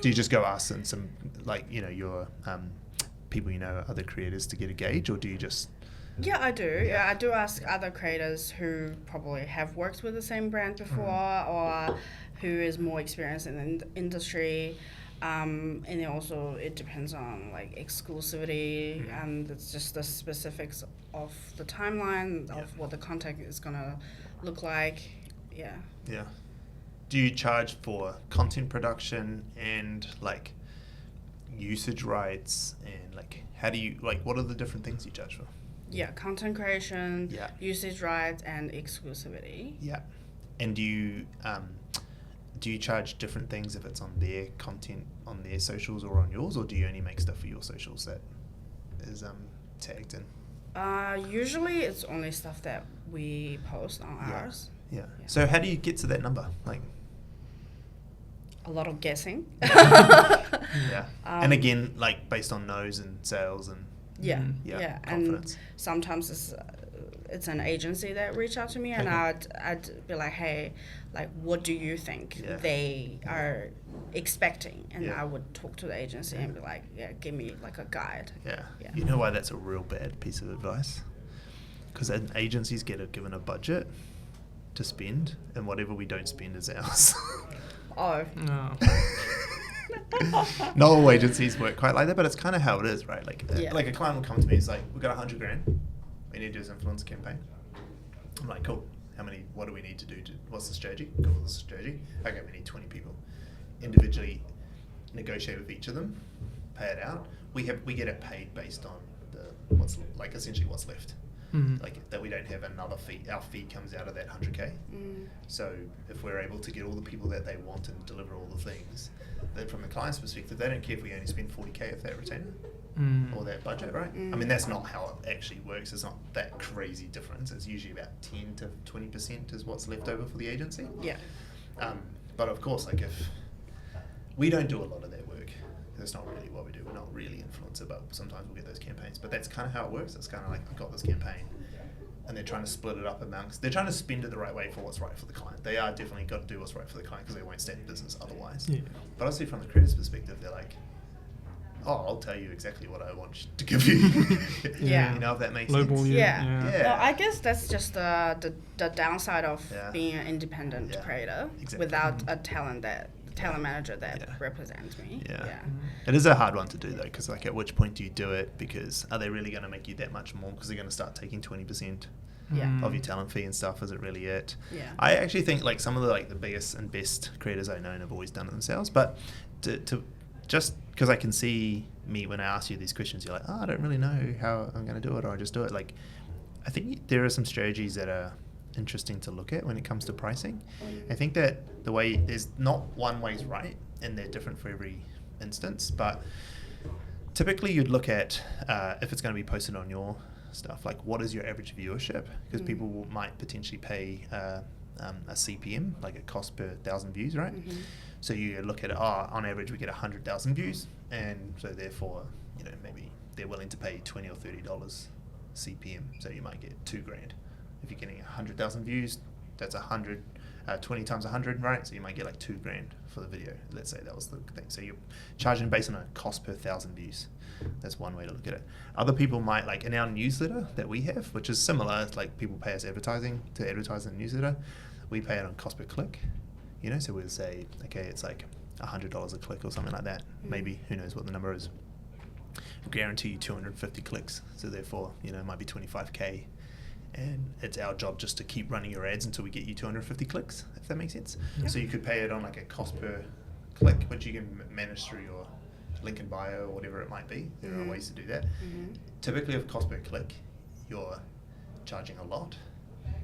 Do you just go ask some like your people other creators to get a gauge, or do you just? Yeah, I do. Yeah, I do ask other creators who probably have worked with the same brand before, or who is more experienced in the industry. And then also it depends on like exclusivity, and it's just the specifics of the timeline of what the content is gonna look like. Yeah. Do you charge for content production and like usage rights, and like how do you what are the different things you charge for? Yeah, content creation, usage rights, and exclusivity. Yeah. And do you charge different things if it's on their content on their socials or on yours, or do you only make stuff for your socials that is tagged in? Usually it's only stuff that we post on ours. Yeah. So how do you get to that number? Like a lot of guessing. And again, like based on no's and sales and confidence. And sometimes it's an agency that reach out to me, and I'd be like, hey, like what do you think they are expecting? And I would talk to the agency and be like, give me like a guide. You know why that's a real bad piece of advice? Because agencies get given a budget to spend, and whatever we don't spend is ours. Oh. No. Not all agencies work quite like that, but it's kind of how it is, right? Like, Yeah. like a client will come to me, it's like, we've got $100,000, we need to do this influencer campaign. I'm like, cool. What do we need to do? What's the strategy? Cool, what's the strategy? Okay, we need 20 people. Individually negotiate with each of them, pay it out. We get it paid based on essentially what's left. Mm-hmm. Like that we don't have another fee. Our fee comes out of that 100K. So if we're able to get all the people that they want and deliver all the things, then from the client's perspective, they don't care if we only spend 40K of that retainer or that budget, right? I mean, that's not how it actually works. It's not that crazy difference. It's usually about 10 to 20% is what's left over for the agency. Yeah. But of course, like if we don't do a lot of that work, that's not really what we do. We're not really influencer, but sometimes we'll get those campaigns. But that's kind of how it works. It's kind of like, I've got this campaign, and they're trying to split it up amongst, they're trying to spend it the right way for what's right for the client. They are definitely got to do what's right for the client because they won't stay in business otherwise. Yeah. But obviously from the creator's perspective, they're like, oh, I'll tell you exactly what I want to give you. Yeah. You know, if that makes Lowball sense. you. Yeah. Yeah. Well, I guess that's just the downside of being an independent creator without a talent manager that represents me. Yeah. It is a hard one to do though, because like at which point do you do it? Because are they really going to make you that much more? Because they're going to start taking 20% of your talent fee and stuff. Is it really it? Yeah. I actually think like some of the biggest and best creators I know have always done it themselves. But to just because I can see me when I ask you these questions, you're like, I don't really know how I'm going to do it, or I just do it. Like, I think there are some strategies that are interesting to look at when it comes to pricing. I think that there's not one way's right, and they're different for every instance, but typically you'd look at if it's going to be posted on your stuff, like what is your average viewership, because people might potentially pay a CPM, like a cost per 1,000 views, right? So you look at on average we get 100,000 views, and so therefore maybe they're willing to pay $20 or $30 CPM, so you might get $2,000. If you're getting 100,000 views, that's 20 times 100, right? So you might get like $2,000 for the video. Let's say that was the thing. So you're charging based on a cost per 1,000 views. That's one way to look at it. Other people might, like in our newsletter that we have, which is similar, it's like people pay us to advertise in the newsletter. We pay it on cost per click. So we'll say, okay, it's like $100 a click or something like that. Maybe, who knows what the number is. Guarantee you 250 clicks. So therefore, it might be 25K. And it's our job just to keep running your ads until we get you 250 clicks, if that makes sense. Yeah. So you could pay it on like a cost per click, which you can manage through your link in bio or whatever it might be. There are ways to do that. Typically with cost per click, you're charging a lot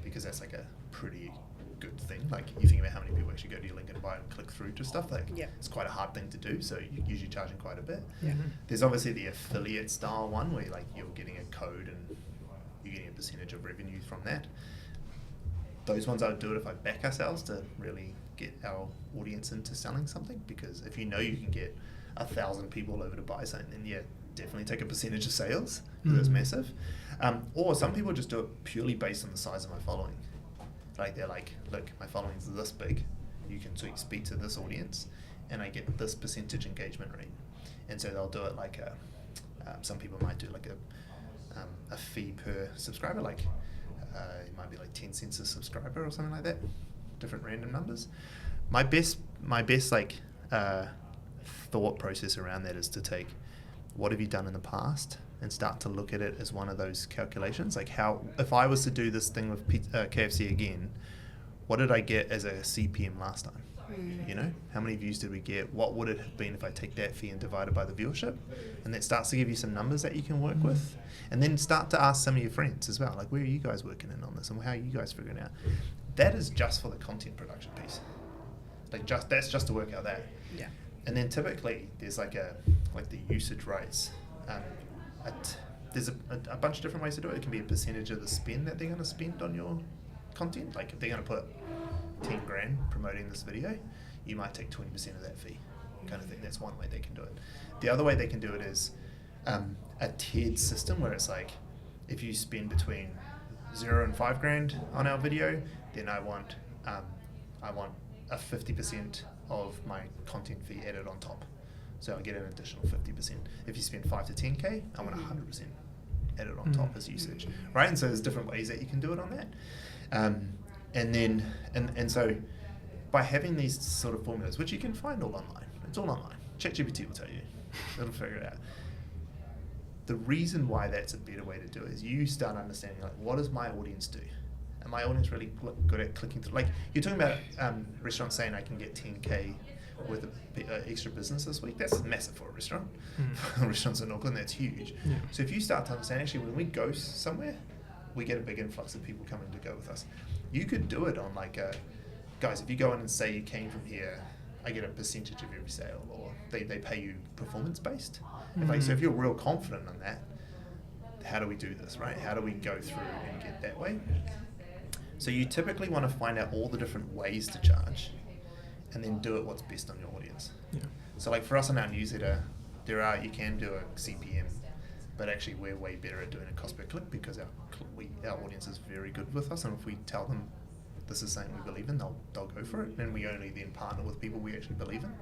because that's like a pretty good thing. Like you think about how many people actually go to your link in bio and click through to stuff. Like it's quite a hard thing to do, so you're usually charging quite a bit. There's obviously the affiliate style one where like you're getting a code and you're getting a percentage of revenue from that. Those ones I would do it if I back ourselves to really get our audience into selling something, because if you can get 1,000 people over to buy something, then definitely take a percentage of sales, because it's massive. Or some people just do it purely based on the size of my following. Like they're like, look, my following is this big, you can speak to this audience and I get this percentage engagement rate. And so they'll do it like some people might do like a fee per subscriber, like it might be like 10 cents a subscriber or something like that, different random numbers. My best like thought process around that is to take what have you done in the past and start to look at it as one of those calculations, like how, if I was to do this thing with KFC again, what did I get as a CPM last time? How many views did we get? What would it have been if I take that fee and divide it by the viewership? And that starts to give you some numbers that you can work with. And then start to ask some of your friends as well, like, where are you guys working in on this and how are you guys figuring it out? That is just for the content production piece. That's just to work out that. Yeah. And then typically there's like the usage rates. There's a bunch of different ways to do it. It can be a percentage of the spend that they're going to spend on your content. Like if they're going to put $10,000 promoting this video, you might take 20% of that fee, kind of thing. That's one way they can do it. The other way they can do it is a tiered system where it's like, if you spend between $0 and $5,000 on our video, then I want a 50% of my content fee added on top. So I get an additional 50%. If you spend 5 to 10K, I want 100% added on top as usage, right? And so there's different ways that you can do it on that. And so by having these sort of formulas, which you can find all online, it's all online. ChatGPT will tell you. It'll figure it out. The reason why that's a better way to do it is you start understanding, like, what does my audience do? And my audience really good at clicking through. Like, you're talking about restaurants saying I can get 10K worth of extra business this week. That's massive for a restaurant. Restaurants in Auckland, that's huge. Yeah. So if you start to understand, actually, when we go somewhere, we get a big influx of people coming to go with us. You could do it on like guys, if you go in and say you came from here, I get a percentage of every sale, or they pay you performance based. So if you're real confident in that, how do we do this, right? How do we go through and get that way? So you typically want to find out all the different ways to charge and then do it what's best on your audience. Yeah. So like for us in our newsletter, you can do a CPM, but actually we're way better at doing a cost per click because our audience is very good with us, and if we tell them this is something we believe in, they'll go for it, and we only then partner with people we actually believe in.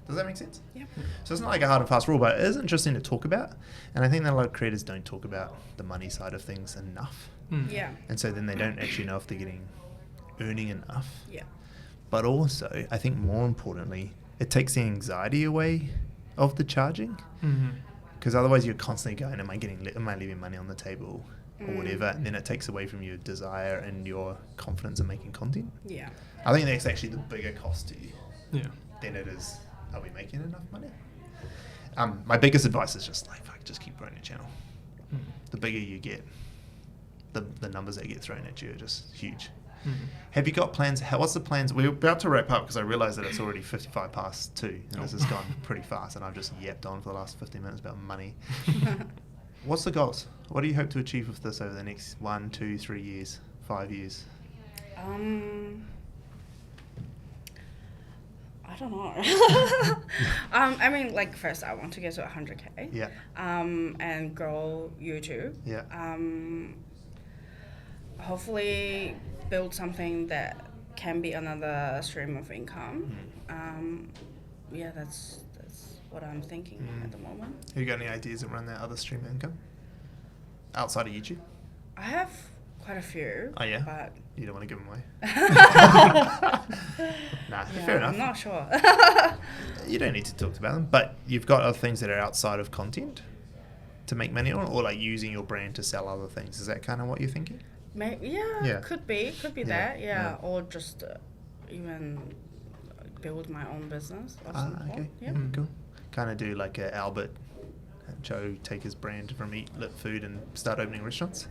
Does that make sense? Yeah. So it's not like a hard and fast rule, but it is interesting to talk about, and I think that a lot of creators don't talk about the money side of things enough. Yeah. And so then they don't actually know if they're earning enough. Yeah. But also, I think more importantly, it takes the anxiety away of the charging, because otherwise you're constantly going, am I leaving money on the table or whatever, and then it takes away from your desire and your confidence in making content. Yeah. I think that's actually the bigger cost to you. Yeah. Than it is, are we making enough money? My biggest advice is just just keep growing your channel. The bigger you get, the numbers that get thrown at you are just huge. Have you got plans? What's the plans? We're about to wrap up because I realise that it's already 55 past 2 and this has gone pretty fast, and I've just yapped on for the last 15 minutes about money. What's the goals? What do you hope to achieve with this over the next 1, 2, 3 years, 5 years? I don't know. I mean, like, first I want to get to 100K. Yeah. And grow YouTube. Yeah. Hopefully build something that can be another stream of income. Yeah, that's what I'm thinking at the moment. Have you got any ideas around that other stream of income outside of YouTube? I have quite a few. Oh yeah. But you don't want to give them away. Nah, fair enough. I'm not sure. You don't need to talk about them, but you've got other things that are outside of content to make money on, or like using your brand to sell other things. Is that kind of what you're thinking? Yeah. Could be that. Yeah. Or just even build my own business. Okay. Yeah. Cool. Kind of do like a Albert Joe take his brand from Eat Lit Food and start opening restaurants?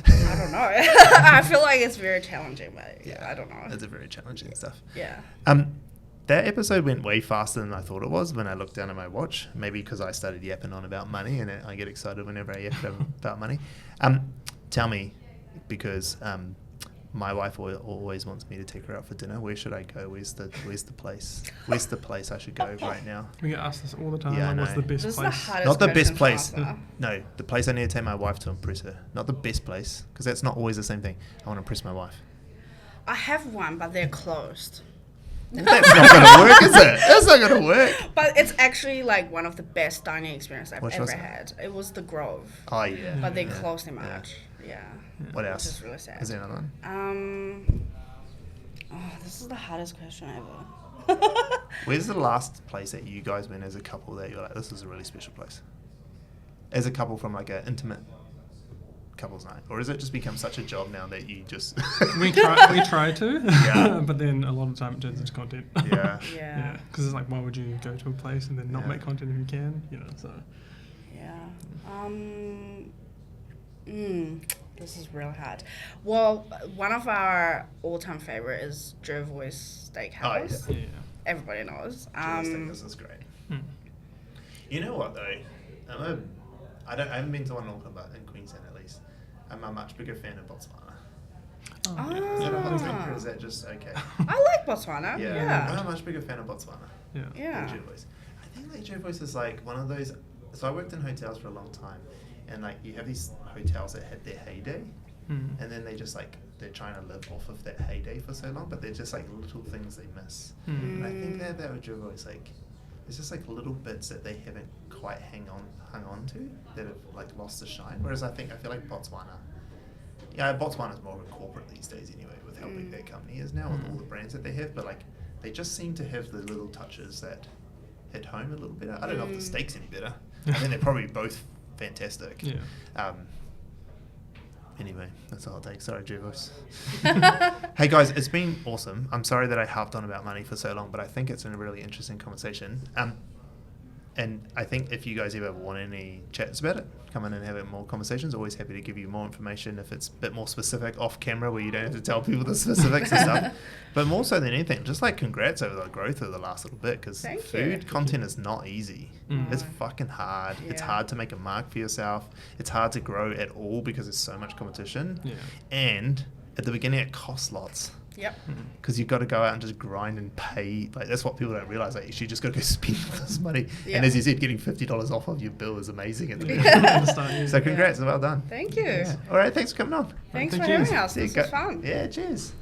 I don't know. I feel like it's very challenging, but yeah, I don't know. It's a very challenging stuff. Yeah. That episode went way faster than I thought it was when I looked down at my watch. Maybe because I started yapping on about money, and I get excited whenever I yap about money. Tell me, because my wife always wants me to take her out for dinner. Where should I go? Where's the place? Where's the place I should go right now? We get asked this all the time. Yeah, like, what's the best this place? Is the not the best place. To No, the place I need to take my wife to impress her. Not the best place, because that's not always the same thing. I want to impress my wife. I have one, but they're closed. Well, that's not going to work, is it? That's not going to work. But it's actually like one of the best dining experiences I've ever was it? had. It was the Grove. Oh, yeah. But they closed in March. Yeah. What else? Which is really sad. Is there another one? This is the hardest question ever. Where's the last place that you guys went as a couple that you're like, this is a really special place? As a couple from like an intimate couples night? Or has it just become such a job now that you just... we try to, yeah. But then a lot of the time it turns into content. Yeah. Yeah. Because it's like, why would you go to a place and then not make content if you can? You know, so... Yeah. This is real hard. Well, one of our all-time favorite is Jervois Steakhouse. Oh, yeah. Everybody knows. Jervois Steakhouse is great. You know what though? I haven't been to one in Auckland, but in Queensland at least. I'm a much bigger fan of Botswana. Is that a hot take, or is that just okay? I like Botswana. Yeah. I'm a much bigger fan of Botswana. Yeah. Than Jervois. I think like Jervois is like one of those. So I worked in hotels for a long time, and like you have these hotels that had their heyday, and then they just like they're trying to live off of that heyday for so long, but they're just like little things they miss. And I think that with Jervois, like it's just like little bits that they haven't quite hung on to that have like lost the shine. Whereas I feel like Botswana is more of a corporate these days anyway, with how big their company is now, with all the brands that they have. But like they just seem to have the little touches that hit home a little better. I don't know if the steak's any better. I think they're probably both fantastic. Yeah. Anyway, that's all I'll take. Sorry, Juvos. Hey guys, it's been awesome. I'm sorry that I harped on about money for so long, but I think it's a really interesting conversation. And I think if you guys ever want any chats about it, come in and have more conversations. Always happy to give you more information if it's a bit more specific off camera where you don't have to tell people the specifics and stuff. But more so than anything, just like congrats over the growth of the last little bit, because food content is not easy. It's fucking hard. Yeah. It's hard to make a mark for yourself. It's hard to grow at all because there's so much competition. Yeah. And at the beginning it costs lots. Yep. Because you've got to go out and just grind and pay. Like, that's what people don't realize. Like, you just got to go spend this money. Yep. And as you said, getting $50 off of your bill is amazing at the beginning. So congrats, well done. Thank you. Yeah. All right, thanks for coming on. Thanks for having us. This was fun. Yeah, cheers.